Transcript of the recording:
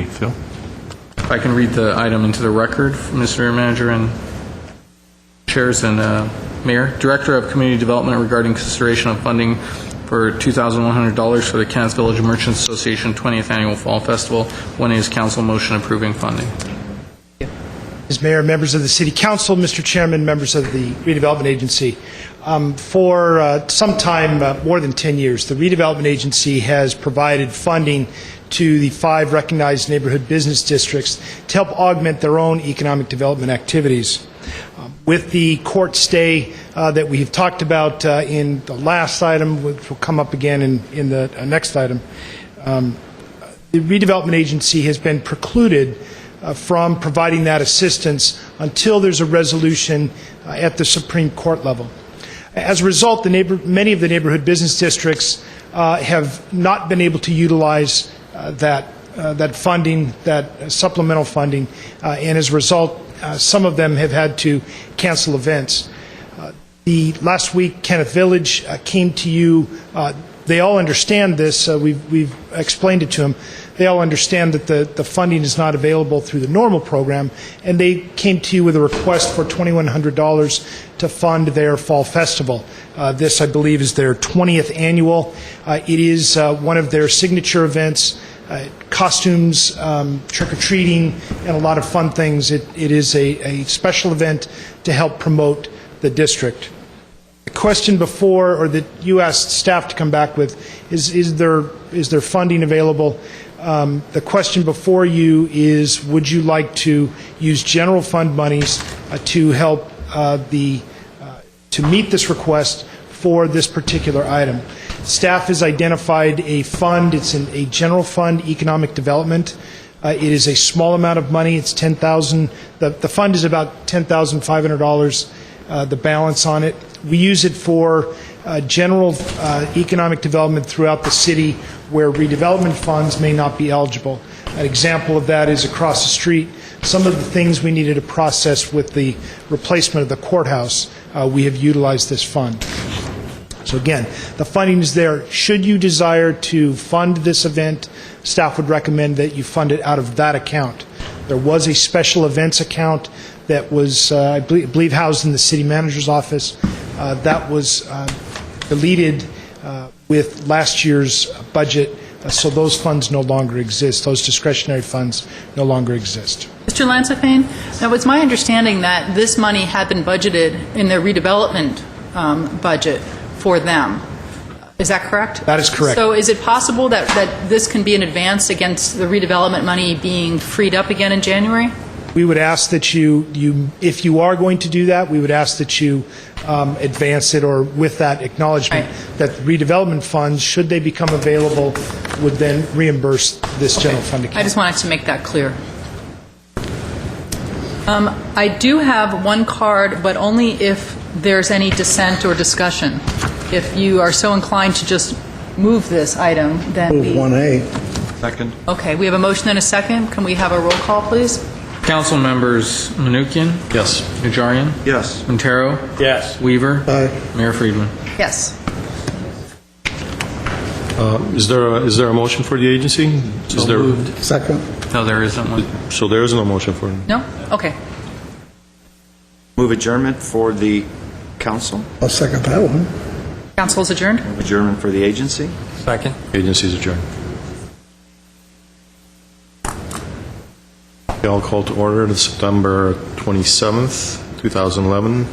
Phil? If I can read the item into the record, Mr. Manager and Chairs and Mayor. Director of Community Development regarding consideration of funding for $2,100 for the Kansas Village Merchants Association 20th Annual Fall Festival. 1A is council motion approving funding. As Mayor, members of the City Council, Mr. Chairman, members of the Redevelopment Agency, for some time, more than 10 years, the Redevelopment Agency has provided funding to the 5 recognized neighborhood business districts to help augment their own economic development activities. With the court stay that we've talked about in the last item, which will come up again in the next item, the Redevelopment Agency has been precluded from providing that assistance until there's a resolution at the Supreme Court level. As a result, many of the neighborhood business districts have not been able to utilize that funding, that supplemental funding, and as a result, some of them have had to cancel events. The last week, Kenneth Village came to you. They all understand this. We've explained it to them. They all understand that the funding is not available through the normal program, and they came to you with a request for $2,100 to fund their fall festival. This, I believe, is their 20th annual. It is one of their signature events. Costumes, trick-or-treating, and a lot of fun things. It is a special event to help promote the district. The question before, or that you asked staff to come back with, is there funding available? The question before you is, would you like to use general fund monies to help to meet this request for this particular item? Staff has identified a fund. It's a general fund, economic development. It is a small amount of money. It's $10,000. The fund is about $10,500. The balance on it. We use it for general economic development throughout the city where redevelopment funds may not be eligible. An example of that is across the street. Some of the things we needed to process with the replacement of the courthouse, we have utilized this fund. So again, the funding is there. Should you desire to fund this event, staff would recommend that you fund it out of that account. There was a special events account that was, I believe, housed in the city manager's office. That was deleted with last year's budget, so those funds no longer exist. Those discretionary funds no longer exist. Mr. Lansafane, now it's my understanding that this money had been budgeted in their redevelopment budget for them. Is that correct? That is correct. So is it possible that this can be an advance against the redevelopment money being freed up again in January? We would ask that you if you are going to do that, we would ask that you advance it, or with that acknowledgement that redevelopment funds, should they become available, would then reimburse this general fund account. I just wanted to make that clear. I do have one card, but only if there's any dissent or discussion. If you are so inclined to just move this item, then Move 1A. Second. Okay, we have a motion and a second. Can we have a roll call, please? Council members Manukian, Yes. Najarian, Yes. Montero, Yes. Weaver, Aye. Mayor Friedman. Yes. Is there a motion for the agency? Is there? Second. No, there isn't one. So there is no motion for it. No? Okay. Move adjournment for the council. I'll second that one. Council is adjourned. Move adjournment for the agency. Second. Agency is adjourned. Okay, I'll call to order the September 27th, 2011